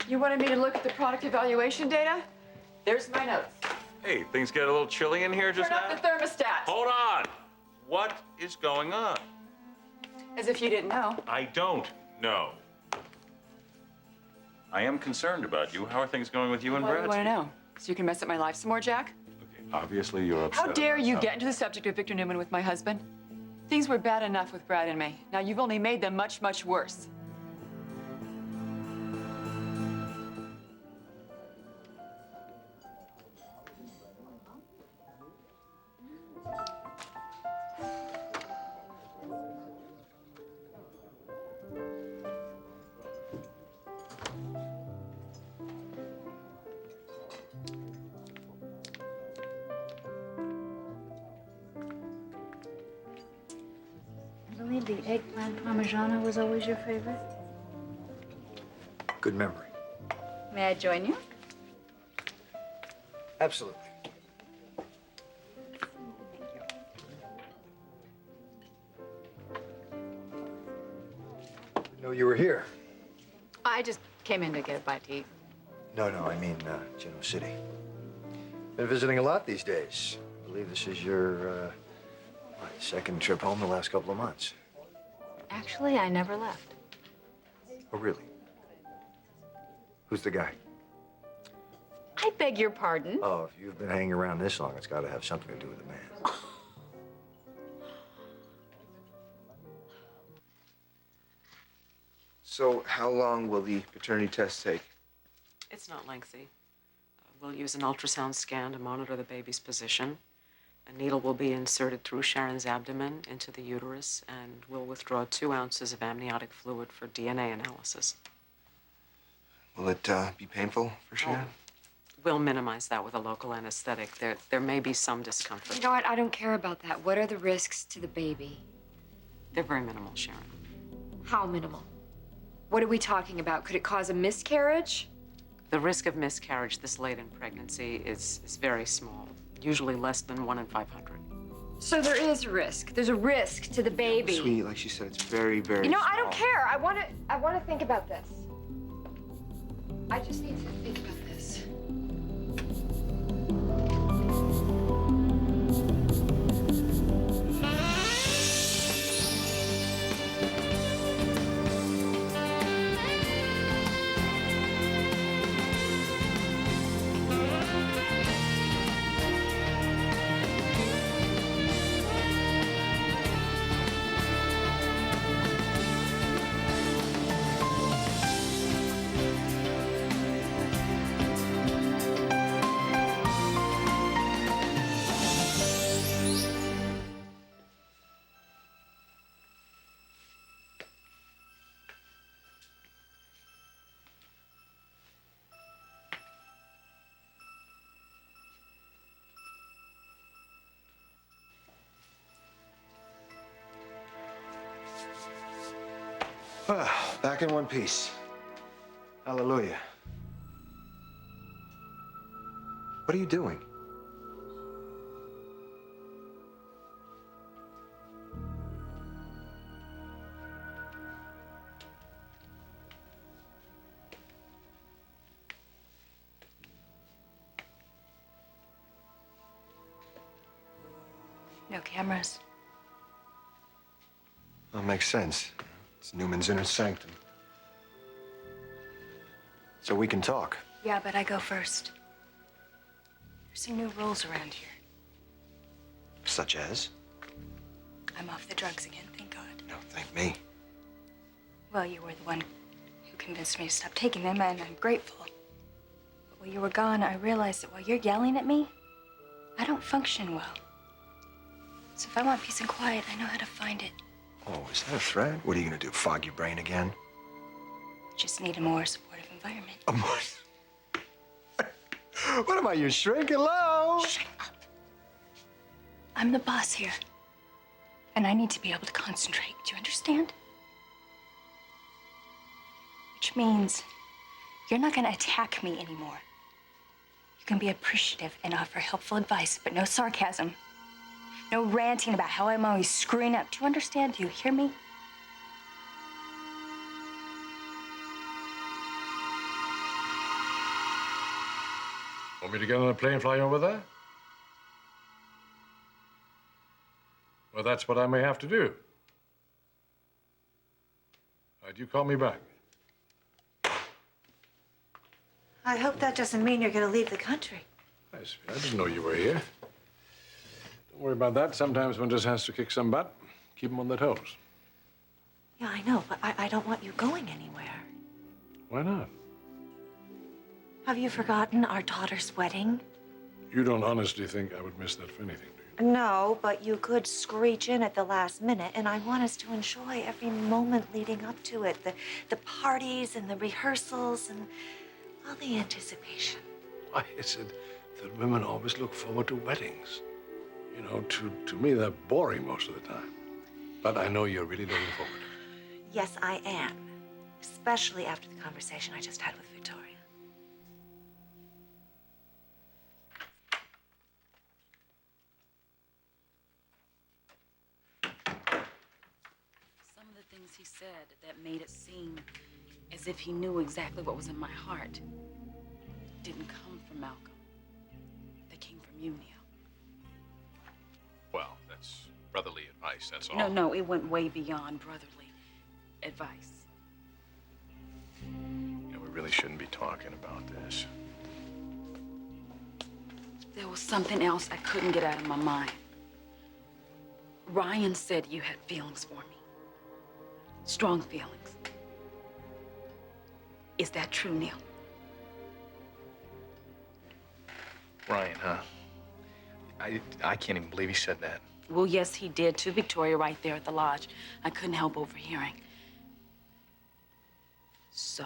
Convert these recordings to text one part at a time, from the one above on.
You wanted me to look at the product evaluation data? There's my notes. Hey, things get a little chilly in here just Turn now? up the thermostat. Hold on. What is going on? As if you didn't know. I don't know. I am concerned about you. How are things going with you and Why do Brad? you want to know? So you can mess up my life some more, Jack? Okay, obviously you're upset. How dare about you that. get into the subject of Victor Newman with my husband? Things were bad enough with Brad and me. Now you've only made them much, much worse. I believe the eggplant parmigiana was always your favorite. Good memory. May I join you? Absolutely. Didn't know you were here. I just came in to get a bite to eat. No, I mean, Genoa City. Been visiting a lot these days. I believe this is your, second trip home the last couple of months. Actually, I never left. Oh, really? Who's the guy? I beg your pardon. Oh, if you've been hanging around this long, it's got to have something to do with the man. So how long will the paternity test take? It's not lengthy. We'll use an ultrasound scan to monitor the baby's position. A needle will be inserted through Sharon's abdomen into the uterus, and we'll withdraw 2 ounces of amniotic fluid for DNA analysis. Will it be painful for Sharon? We'll minimize that with a local anesthetic. There may be some discomfort. You know what? I don't care about that. What are the risks to the baby? They're very minimal, Sharon. How minimal? What are we talking about? Could it cause a miscarriage? The risk of miscarriage this late in pregnancy is very small, usually less than 1 in 500. So there is a risk. There's a risk to the baby. Sweetie, like she said, it's very, very You know, I don't small. care. I want to think about this. I just need to think about this. Back in one piece. Hallelujah. What are you doing? No cameras. That makes sense. It's Newman's inner sanctum. So we can talk. Yeah, but I go first. There's some new rules around here. Such as? I'm off the drugs again, thank God. No, thank me. Well, you were the one who convinced me to stop taking them, and I'm grateful. But while you were gone, I realized that while you're yelling at me, I don't function well. So if I want peace and quiet, I know how to find it. Oh, is that a threat? What are you gonna do, fog your brain again? Just need a more supportive environment. What am I, your shrink? Hello? Shut up. I'm the boss here. And I need to be able to concentrate. Do you understand? Which means you're not gonna attack me anymore. You can be appreciative and offer helpful advice, but no sarcasm. No ranting about how I'm always screwing up. Do you understand? Do you hear me? Want me to get on a plane fly over there? Well, that's what I may have to do. All right, you call me back. I hope that doesn't mean you're going to leave the country. I didn't know you were here. Don't worry about that. Sometimes one just has to kick some butt, keep them on their toes. Yeah, I know, but I don't want you going anywhere. Why not? Have you forgotten our daughter's wedding? You don't honestly think I would miss that for anything, do No, but you could screech in at the last minute, and I want us to enjoy every moment leading up to it. The parties and the rehearsals and all the anticipation. you? Why is it that women always look forward to weddings? You know, to me, they're boring most of the time. But I know you're really looking forward to it. Yes, I am. Especially after the conversation I just had with Victoria. Some of the things he said that made it seem as if he knew exactly what was in my heart didn't come from Malcolm. They came from you, Neil. Well, that's brotherly advice, that's all. No, it went way beyond brotherly advice. You know, we really shouldn't be talking about this. There was something else I couldn't get out of my mind. Ryan said you had feelings for me. Strong feelings. Is that true, Neil? Ryan, huh? I can't even believe he said that. Well, yes, he did to Victoria right there at the lodge. I couldn't help overhearing. So,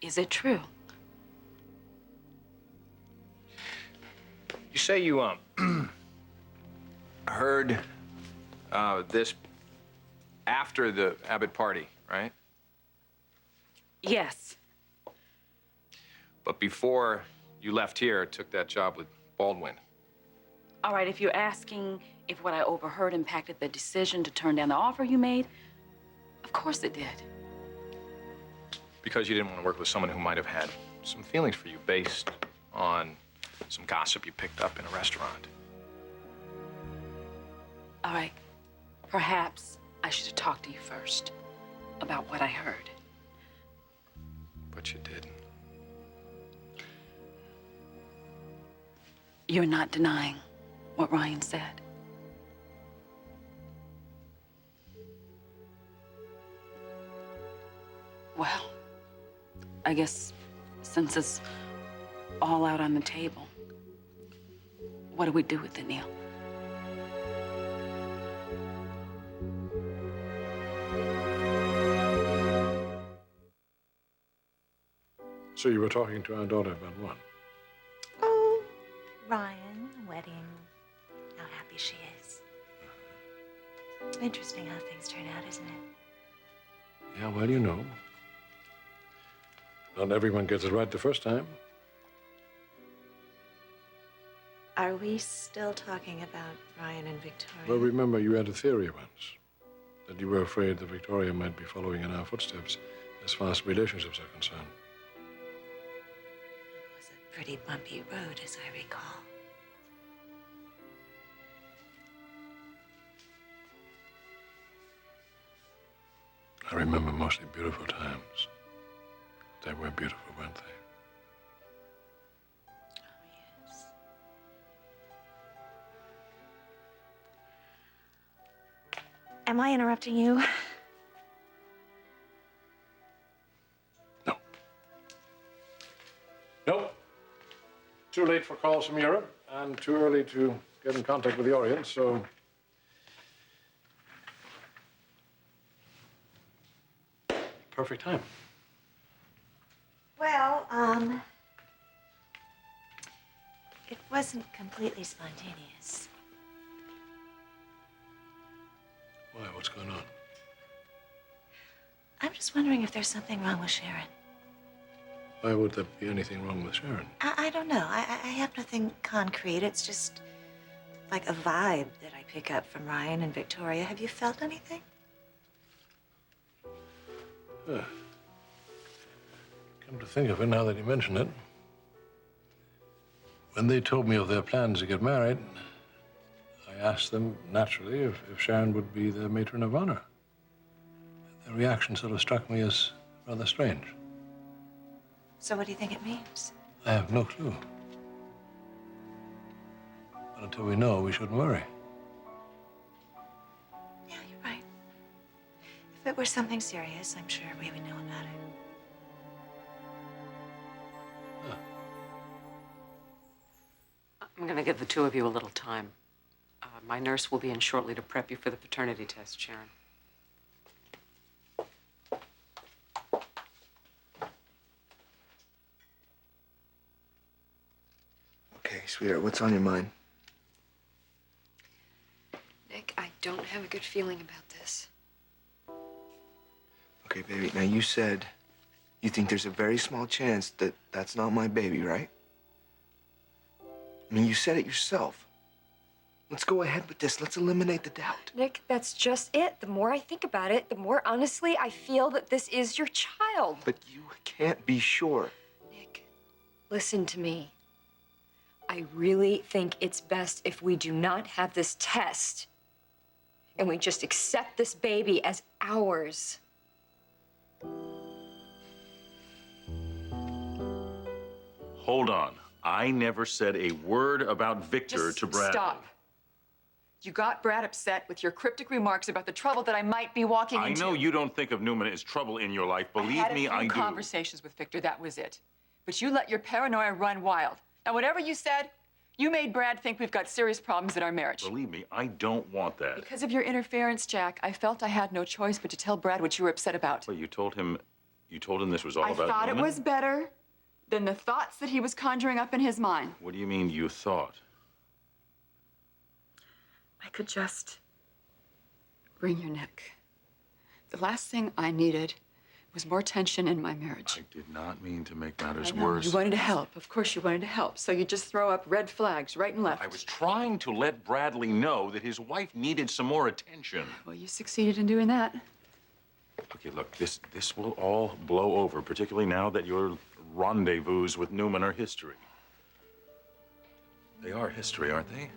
is it true? You say you, heard, this after the Abbott party, right? Yes. But before you left here, took that job with Baldwin. All right, if you're asking if what I overheard impacted the decision to turn down the offer you made, of course it did. Because you didn't want to work with someone who might have had some feelings for you based on some gossip you picked up in a restaurant. All right, perhaps I should have talked to you first about what I heard. But you didn't. You're not denying what Ryan said. Well, I guess since it's all out on the table, what do we do with it, Neil? So you were talking to our daughter about what? Oh, Ryan, wedding, how happy she is. Interesting how things turn out, isn't it? Yeah, well, you know. Not everyone gets it right the first time. Are we still talking about Ryan and Victoria? Well, remember, you had a theory once that you were afraid that Victoria might be following in our footsteps as far as relationships are concerned. It was a pretty bumpy road, as I recall. I remember mostly beautiful times. They were beautiful, weren't they? Oh, yes. Am I interrupting you? No. Nope. Too late for calls from Europe and too early to get in contact with the Orient, so... Perfect time. Well, it wasn't completely spontaneous. Why? What's going on? I'm just wondering if there's something wrong with Sharon. Why would there be anything wrong with Sharon? I don't know. I have nothing concrete. It's just like a vibe that I pick up from Ryan and Victoria. Have you felt anything? Come to think of it, now that you mention it, when they told me of their plans to get married, I asked them, naturally, if Sharon would be their matron of honor. Their reaction sort of struck me as rather strange. So what do you think it means? I have no clue. But until we know, we shouldn't worry. Yeah, you're right. If it were something serious, I'm sure we would know about it. I'm going to give the two of you a little time. My nurse will be in shortly to prep you for the paternity test, Sharon. Okay, sweetheart, what's on your mind? Nick, I don't have a good feeling about this. Okay, baby, now you said you think there's a very small chance that that's not my baby, right? I mean, you said it yourself. Let's go ahead with this. Let's eliminate the doubt. Nick, that's just it. The more I think about it, the more honestly I feel that this is your child. But you can't be sure. Nick, listen to me. I really think it's best if we do not have this test and we just accept this baby as ours. Hold on. I never said a word about Victor Just to Brad. stop. You got Brad upset with your cryptic remarks about the trouble that I might be walking I into. know you don't think of Newman as trouble in your life. Believe me, I had a I few do. conversations with Victor, that was it. But you let your paranoia run wild. Now, whatever you said, you made Brad think we've got serious problems in our marriage. Believe me, I don't want that. Because of your interference, Jack, I felt I had no choice but to tell Brad what you were upset about. Well, you told him this was all I about thought Newman? it was better than the thoughts that he was conjuring up in his mind. What do you mean, you thought? I could just wring your neck. The last thing I needed was more tension in my marriage. I did not mean to make matters I know. worse. You wanted to help. Of course you wanted to help. So you just throw up red flags right and left. I was trying to let Bradley know that his wife needed some more attention. Well, you succeeded in doing that. Okay, look, this will all blow over, particularly now that your rendezvous with Newman are history. They are history, aren't they?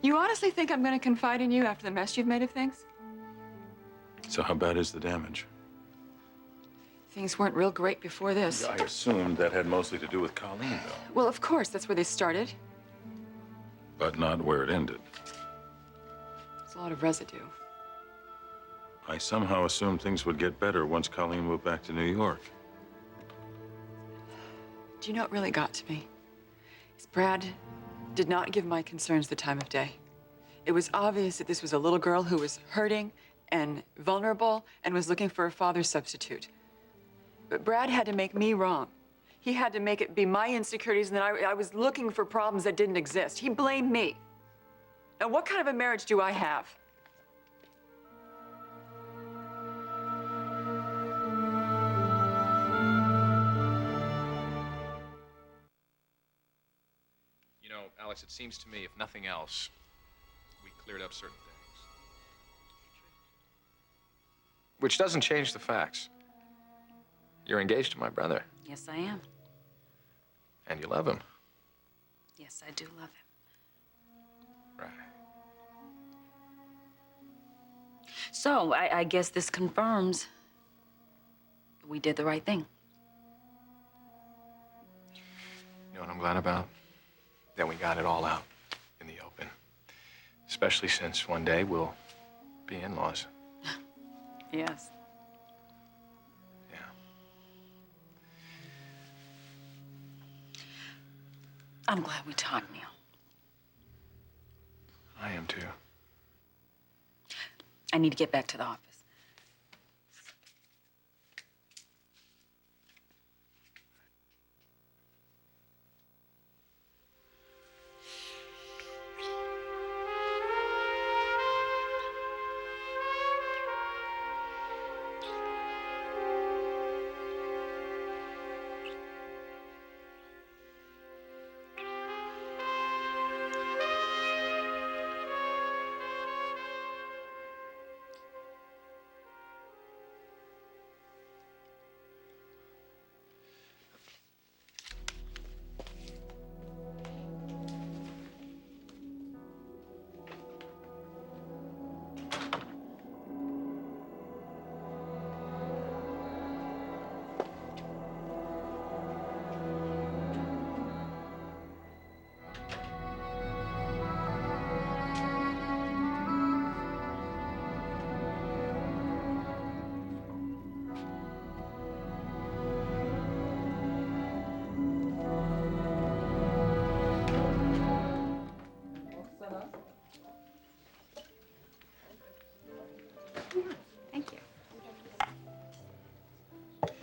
You honestly think I'm going to confide in you after the mess you've made of things? So how bad is the damage? Things weren't real great before this. I assumed that had mostly to do with Colleen, though. Well, of course, that's where they started. But not where it ended. There's a lot of residue. I somehow assumed things would get better once Colleen moved back to New York. Do you know what really got to me? Is Brad did not give my concerns the time of day. It was obvious that this was a little girl who was hurting and vulnerable and was looking for a father substitute. But Brad had to make me wrong. He had to make it be my insecurities and that I was looking for problems that didn't exist. He blamed me. Now, what kind of a marriage do I have? You know, Alex, it seems to me, if nothing else, we cleared up certain things. Which doesn't change the facts. You're engaged to my brother, Yes, I am. and you love him. Yes, I do love him. Right. So, I guess this confirms we did the right thing. You know what I'm glad about? That we got it all out in the open. Especially since one day we'll be in-laws. Yes. Yeah. I'm glad we talked, Neil. I am too. I need to get back to the office.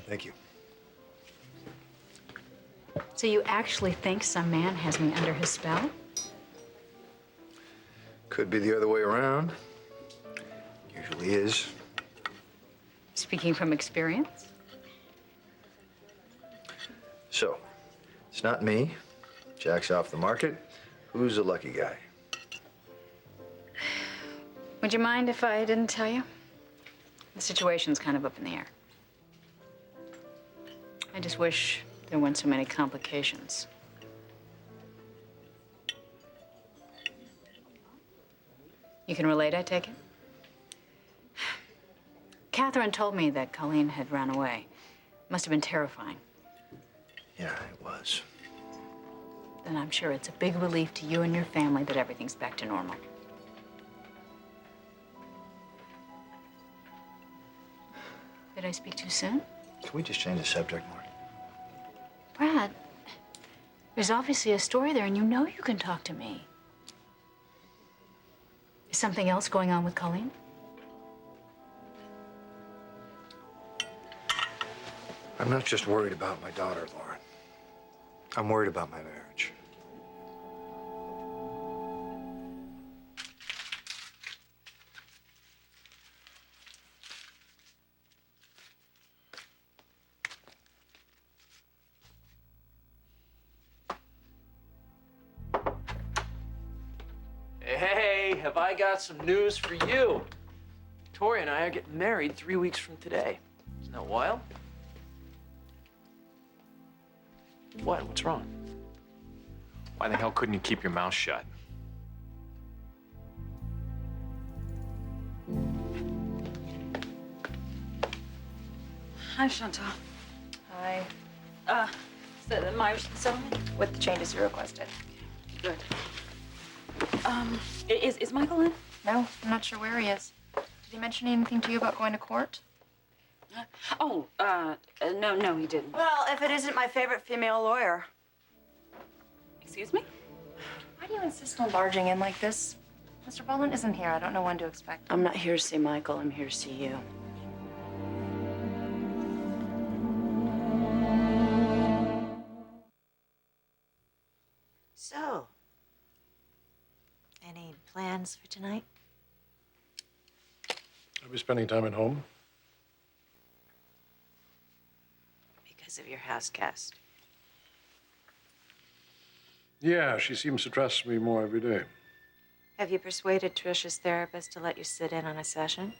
Thank you. So you actually think some man has me under his spell? Could be the other way around. Usually is. Speaking from experience? So, it's not me. Jack's off the market. Who's the lucky guy? Would you mind if I didn't tell you? The situation's kind of up in the air. I just wish there weren't so many complications. You can relate, I take it? Catherine told me that Colleen had run away. Must have been terrifying. Yeah, it was. Then I'm sure it's a big relief to you and your family that everything's back to normal. Did I speak too soon? Can we just change the subject more? Brad, there's obviously a story there, and you know you can talk to me. Is something else going on with Colleen? I'm not just worried about my daughter, Lauren. I'm worried about my marriage. Hey, have I got some news for you? Tori and I are getting married 3 weeks from today. Isn't that wild? What? What's wrong? Why the hell couldn't you keep your mouth shut? Hi, Chantal. Hi. So my settlement with the changes you requested. Good. Is Michael in? No, I'm not sure where he is. Did he mention anything to you about going to court? No, he didn't. Well, if it isn't my favorite female lawyer. Excuse me? Why do you insist on barging in like this? Mr. Boland isn't here. I don't know when to expect. I'm not here to see Michael. I'm here to see you. So, any plans for tonight? I'll be spending time at home. Because of your house guest. Yeah, she seems to trust me more every day. Have you persuaded Trisha's therapist to let you sit in on a session?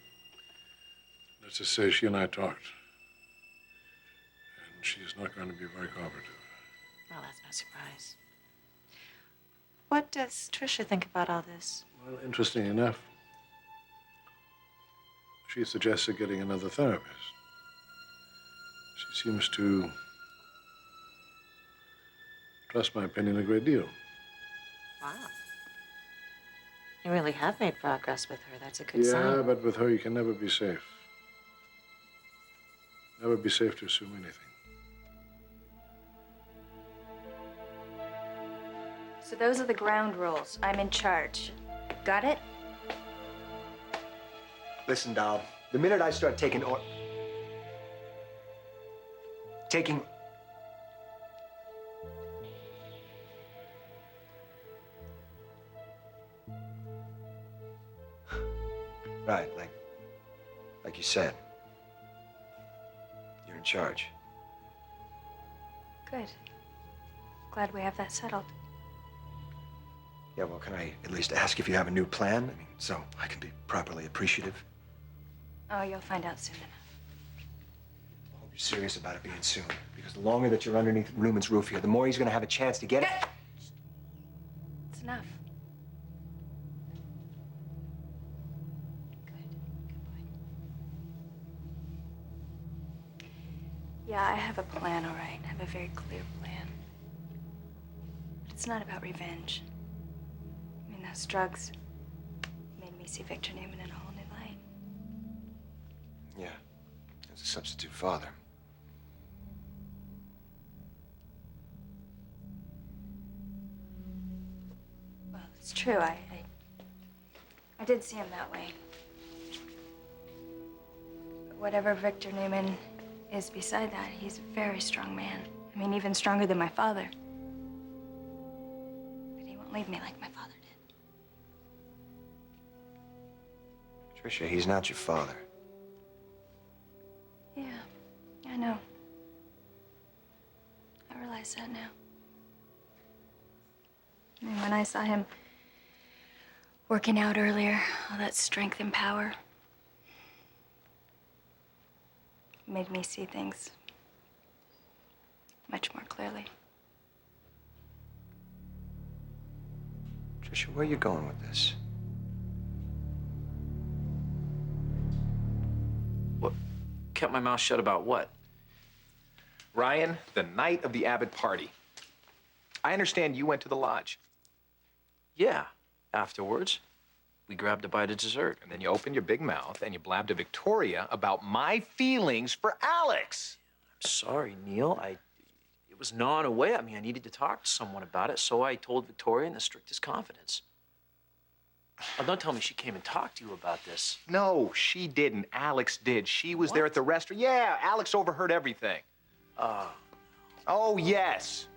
Let's just say she and I talked. And she's not going to be very cooperative. Well, that's no surprise. What does Trisha think about all this? Well, interesting enough, she suggested getting another therapist. She seems to trust my opinion a great deal. Wow. You really have made progress with her. That's a good Yeah, sign. but with her, you can never be safe. Never be safe to assume anything. So those are the ground rules. I'm in charge. Got it? Listen, Doll, the minute I start taking Right, like you said. You're in charge. Good. Glad we have that settled. Yeah, well, can I at least ask if you have a new plan? I mean, so I can be properly appreciative. Oh, you'll find out soon enough. I hope you're serious about it being soon. Because the longer that you're underneath Newman's roof here, the more he's gonna have a chance to get it. It's enough. Good boy. Yeah, I have a plan, all right. I have a very clear plan. But it's not about revenge. I mean, those drugs made me see Victor Newman in a whole new light. Yeah, as a substitute father. Well, it's true. I did see him that way. But whatever Victor Newman is beside that, he's a very strong man. I mean, even stronger than my father. But he won't leave me like my father did. Tricia, he's not your father. Yeah, I know. I realize that now. I mean, when I saw him working out earlier, all that strength and power made me see things much more clearly. Tricia, where are you going with this? What? Kept my mouth shut about what? Ryan, the night of the Abbott party. I understand you went to the lodge. Yeah, afterwards, we grabbed a bite of dessert. And then you opened your big mouth and you blabbed to Victoria about my feelings for Alex. I'm sorry, Neil. It was gnawing away at me. I needed to talk to someone about it, so I told Victoria in the strictest confidence. Oh, don't tell me she came and talked to you about this. No, she didn't. Alex did. She was there at the restaurant. Yeah, Alex overheard everything. Oh, yes.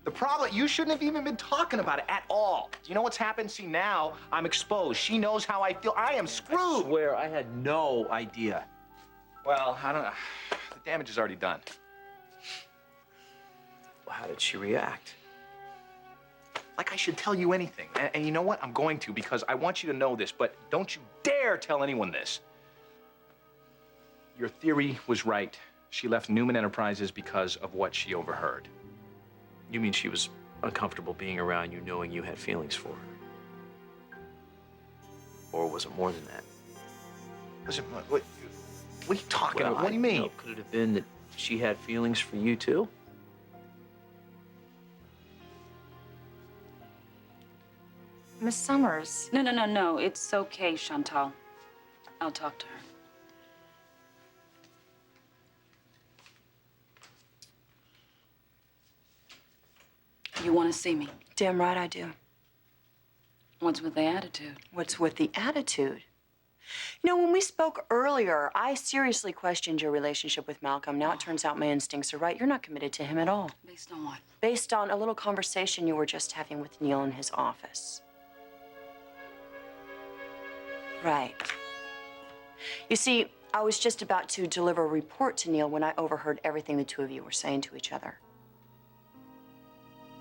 The problem, you shouldn't have even been talking about it at all. Do you know what's happened? See, now I'm exposed. She knows how I feel. I am I screwed. swear, I had no idea. Well, I don't know. The damage is already done. Well, how did she react? Like I should tell you anything. And you know what? I'm going to because I want you to know this, but don't you dare tell anyone this. Your theory was right. She left Newman Enterprises because of what she overheard. You mean she was uncomfortable being around you knowing you had feelings for her? Or was it more than that? Was it, what are you talking about? What do you mean? Know, could it have been that she had feelings for you, too? Miss Summers. No. It's okay, Chantal. I'll talk to her. You want to see me? Damn right I do. What's with the attitude? What's with the attitude? You know, when we spoke earlier, I seriously questioned your relationship with Malcolm. Now it turns out my instincts are right. You're not committed to him at all. Based on what? Based on a little conversation you were just having with Neil in his office. Right. You see, I was just about to deliver a report to Neil when I overheard everything the two of you were saying to each other.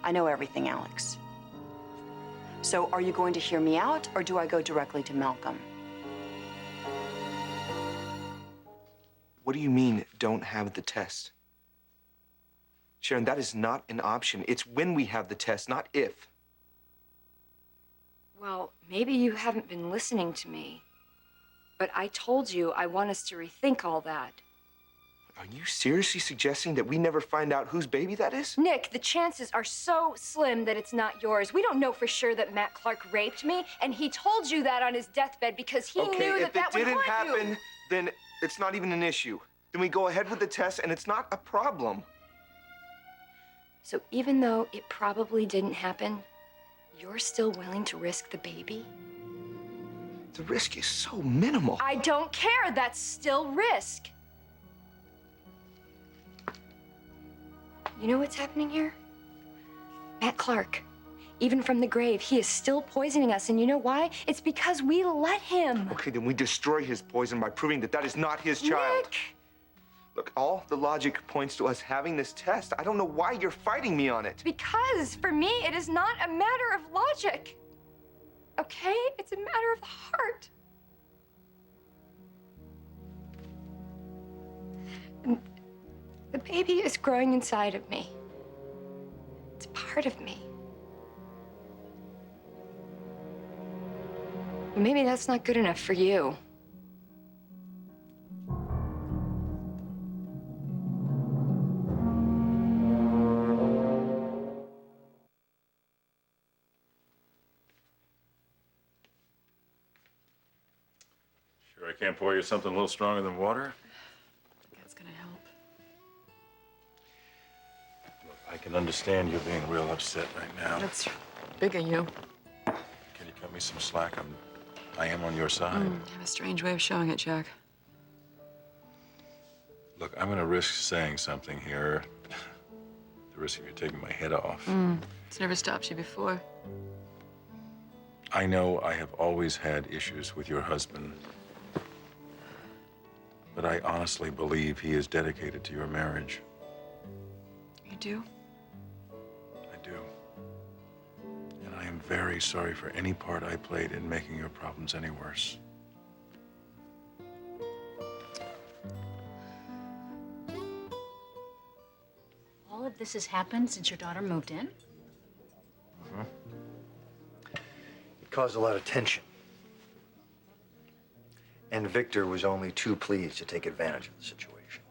I know everything, Alex. So are you going to hear me out, or do I go directly to Malcolm? What do you mean, don't have the test? Sharon, that is not an option. It's when we have the test, not if. Well, maybe you haven't been listening to me, but I told you I want us to rethink all that. Are you seriously suggesting that we never find out whose baby that is? Nick, the chances are so slim that it's not yours. We don't know for sure that Matt Clark raped me, and he told you that on his deathbed because he knew that that would if it didn't hurt happen, you. then it's not even an issue. Then we go ahead with the test, and it's not a problem. So even though it probably didn't happen, you're still willing to risk the baby? The risk is so minimal. I don't care. That's still risk. You know what's happening here? Matt Clark, even from the grave, he is still poisoning us. And you know why? It's because we let him. Okay, then we destroy his poison by proving that that is not his child. Nick! Look, all the logic points to us having this test. I don't know why you're fighting me on it. Because for me, it is not a matter of logic. Okay? It's a matter of the heart. And the baby is growing inside of me. It's part of me. But maybe that's not good enough for you. Sure I can't pour you something a little stronger than water? That's gonna help. Look, I can understand you being real upset right now. That's big of you. Can you cut me some slack? I am on your side. You have a strange way of showing it, Jack. Look, I'm gonna risk saying something here. The risk of you taking my head off. It's never stopped you before. I know I have always had issues with your husband, but I honestly believe he is dedicated to your marriage. You do? I do. And I am very sorry for any part I played in making your problems any worse. All of this has happened since your daughter moved in? It caused a lot of tension. And Victor was only too pleased to take advantage of the situation.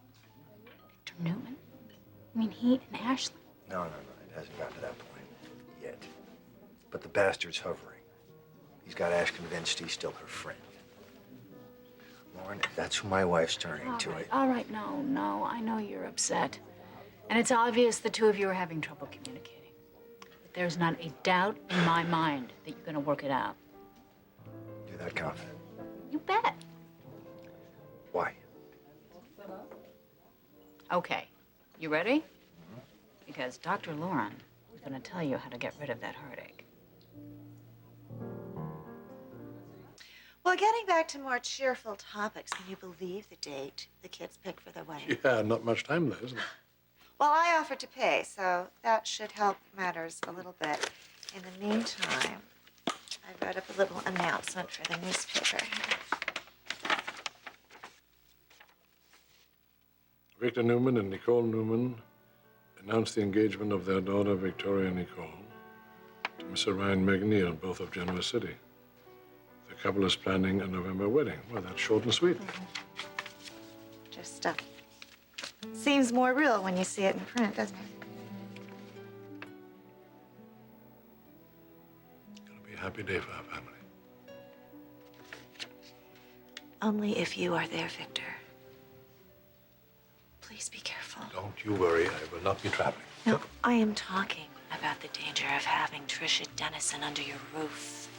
Victor Newman? I mean, he and Ashley. No, it hasn't gotten to that point yet. But the bastard's hovering. He's got Ash convinced he's still her friend. Lauren, if that's who my wife's turning to it. All right, no, I know you're upset. And it's obvious the two of you are having trouble communicating. But there's not a doubt in my mind that you're gonna work it out. You're that confident. You bet. Why? Okay, you ready? Because Dr. Lauren is gonna tell you how to get rid of that heartache. Well, getting back to more cheerful topics, can you believe the date the kids picked for their wedding? Yeah, not much time there, isn't it? Well, I offered to pay, so that should help matters a little bit. In the meantime, I wrote up a little announcement for the newspaper. Victor Newman and Nicole Newman announced the engagement of their daughter, Victoria Nicole, to Mr. Ryan McNeil, both of Genoa City. The couple is planning a November wedding. Well, that's short and sweet. Just seems more real when you see it in print, doesn't it? It'll be a happy day for our family. Only if you are there, Victor. Please be careful. Don't you worry, I will not be traveling. No, I am talking about the danger of having Tricia Dennison under your roof.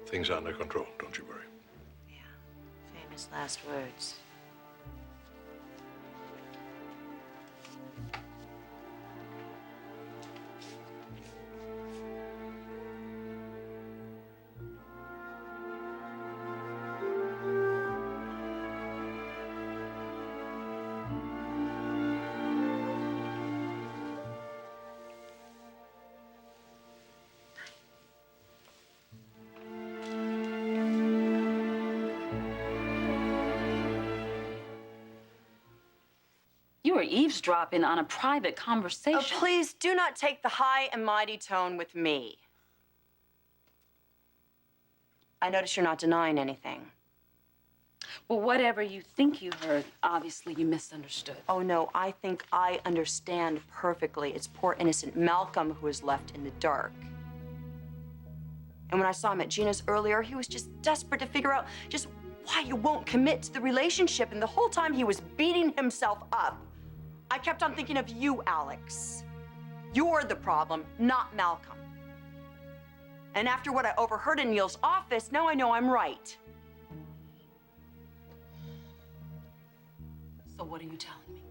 Things are under control, don't you worry. Famous last words. You were eavesdropping on a private conversation. Oh, please do not take the high and mighty tone with me. I notice you're not denying anything. Well, whatever you think you heard, obviously you misunderstood. Oh, no, I think I understand perfectly. It's poor innocent Malcolm who is left in the dark. And when I saw him at Gina's earlier, he was just desperate to figure out just why you won't commit to the relationship. And the whole time he was beating himself up, I kept on thinking of you, Alex. You're the problem, not Malcolm. And after what I overheard in Neil's office, now I know I'm right. So what are you telling me?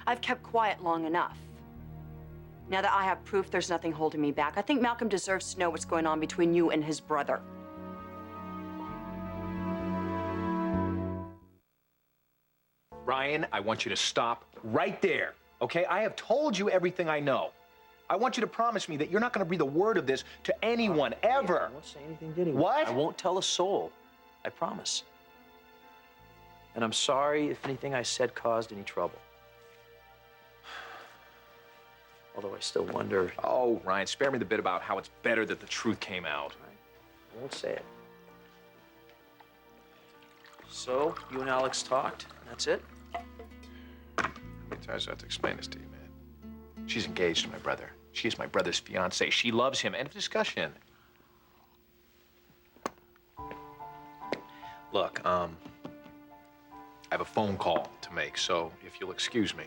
I've kept quiet long enough. Now that I have proof there's nothing holding me back, I think Malcolm deserves to know what's going on between you and his brother. Ryan, I want you to stop right there, okay? I have told you everything I know. I want you to promise me that you're not going to breathe a word of this to anyone, ever. I won't say anything to anyone. What? I won't tell a soul. I promise. And I'm sorry if anything I said caused any trouble. Although I still wonder. Oh, Ryan, spare me the bit about how it's better that the truth came out. I won't say it. So, you and Alex talked, and that's it? How many times do I have to explain this to you, man? She's engaged to my brother. She is my brother's fiancée. She loves him. End of discussion. Look, I have a phone call to make, so if you'll excuse me.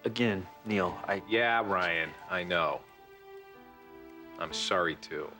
Again, Neil, Yeah, Ryan, I know. I'm sorry, too.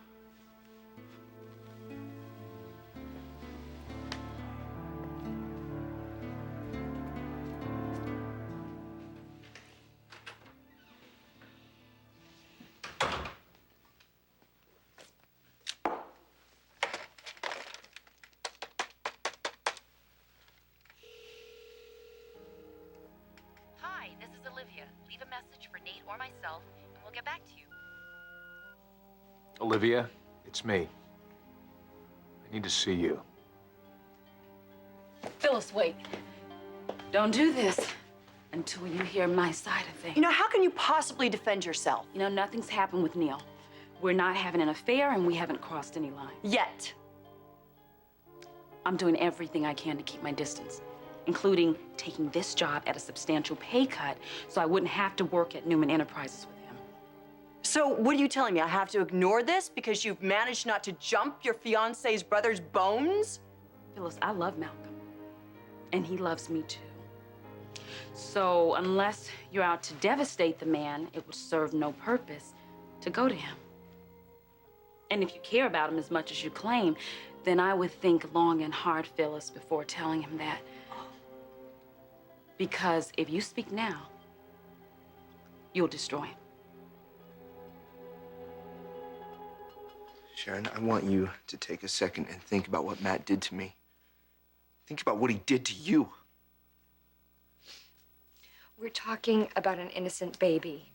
Olivia. Leave a message for Nate or myself, and we'll get back to you. Olivia, it's me. I need to see you. Phyllis, wait. Don't do this until you hear my side of things. You know, how can you possibly defend yourself? You know, nothing's happened with Neil. We're not having an affair, and we haven't crossed any line. Yet. I'm doing everything I can to keep my distance, including taking this job at a substantial pay cut so I wouldn't have to work at Newman Enterprises with him. So what are you telling me? I have to ignore this because you've managed not to jump your fiance's brother's bones? Phyllis, I love Malcolm, and he loves me too. So unless you're out to devastate the man, it would serve no purpose to go to him. And if you care about him as much as you claim, then I would think long and hard, Phyllis, before telling him that. Because if you speak now, you'll destroy him. Sharon, I want you to take a second and think about what Matt did to me. Think about what he did to you. We're talking about an innocent baby.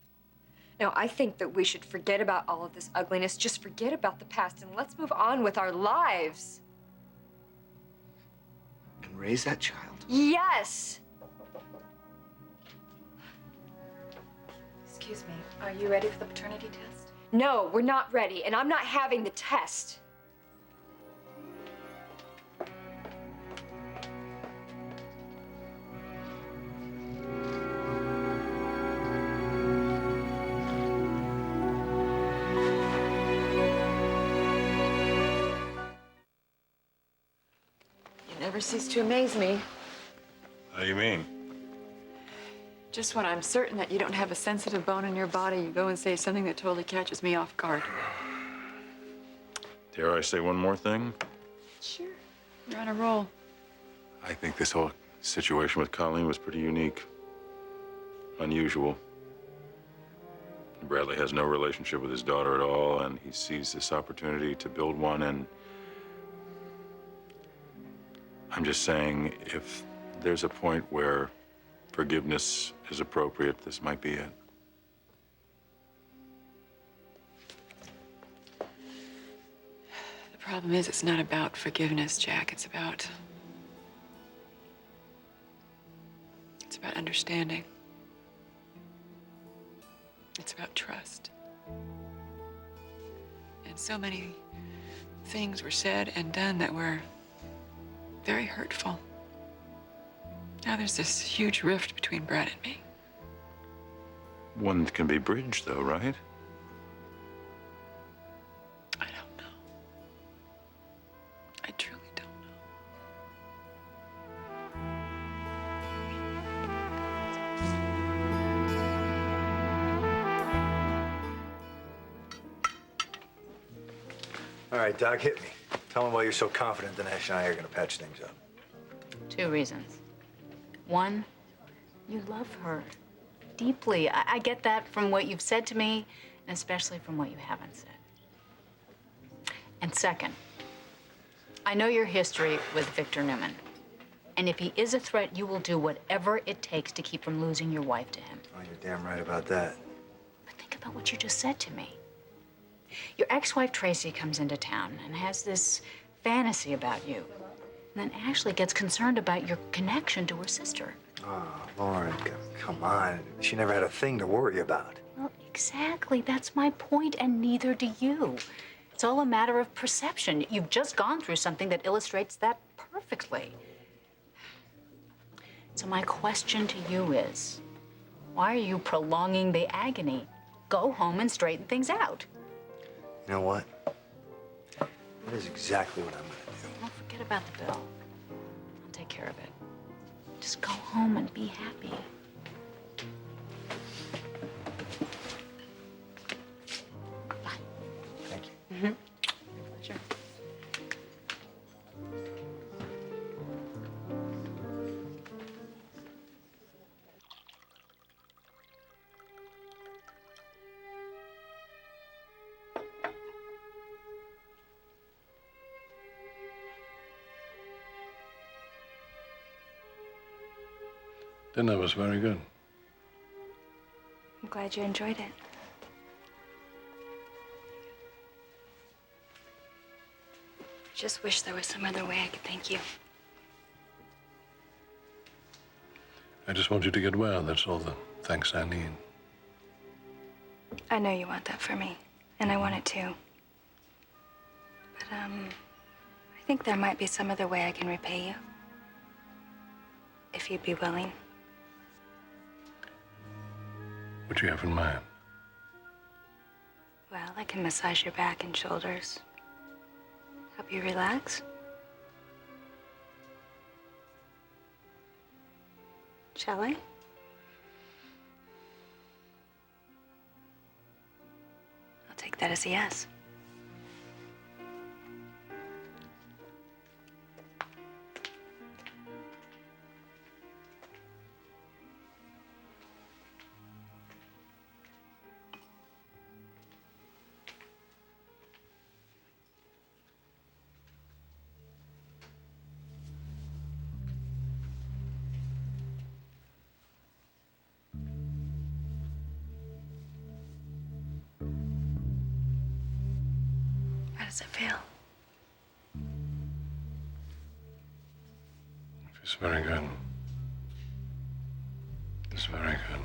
Now, I think that we should forget about all of this ugliness, just forget about the past, and let's move on with our lives. And raise that child. Yes! Excuse me, are you ready for the paternity test? No, we're not ready, and I'm not having the test. Never cease to amaze me. How do you mean? Just when I'm certain that you don't have a sensitive bone in your body, you go and say something that totally catches me off guard. Dare I say one more thing? Sure. You're on a roll. I think this whole situation with Colleen was pretty unique. Unusual. Bradley has no relationship with his daughter at all, and he sees this opportunity to build one, and I'm just saying, if there's a point where forgiveness is appropriate, this might be it. The problem is, it's not about forgiveness, Jack. It's about understanding. It's about trust. And so many things were said and done that were very hurtful. Now there's this huge rift between Brad and me. One can be bridged, though, right? I don't know. I truly don't know. All right, Doc, hit me. Tell me why you're so confident that Ash and I are going to patch things up. 2 reasons. 1, you love her deeply. I get that from what you've said to me, and especially from what you haven't said. And 2nd, I know your history with Victor Newman. And if he is a threat, you will do whatever it takes to keep from losing your wife to him. Oh, you're damn right about that. But think about what you just said to me. Your ex-wife, Tracy, comes into town and has this fantasy about you. And then Ashley gets concerned about your connection to her sister. Oh, Lauren, come on. She never had a thing to worry about. Well, exactly. That's my point, and neither do you. It's all a matter of perception. You've just gone through something that illustrates that perfectly. So my question to you is, why are you prolonging the agony? Go home and straighten things out. You know what? That is exactly what I'm going to do. Don't forget about the bill. I'll take care of it. Just go home and be happy. Bye. Thank you. Mm-hmm. Pleasure. Dinner was very good. I'm glad you enjoyed it. Just wish there was some other way I could thank you. I just want you to get well. That's all the thanks I need. I know you want that for me, and I want it too. But, I think there might be some other way I can repay you. If you'd be willing. What do you have in mind? Well, I can massage your back and shoulders. Help you relax. Shall I? I'll take that as a yes. How does it feel? It's very good. It's very good.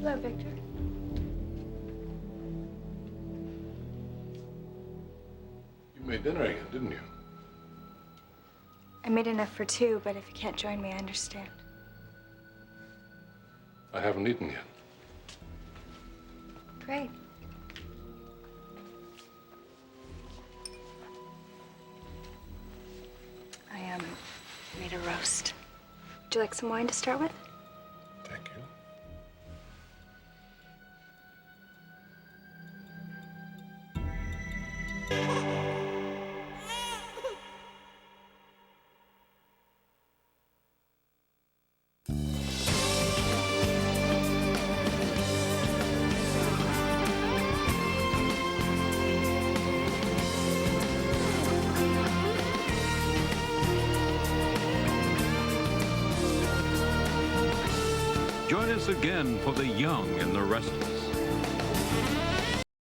Hello, Victor. You made dinner again, didn't you? I made enough for two, but if you can't join me, I understand. I haven't eaten yet. Great. I made a roast. Would you like some wine to start with? Thank you. Join us again for The Young and the Restless.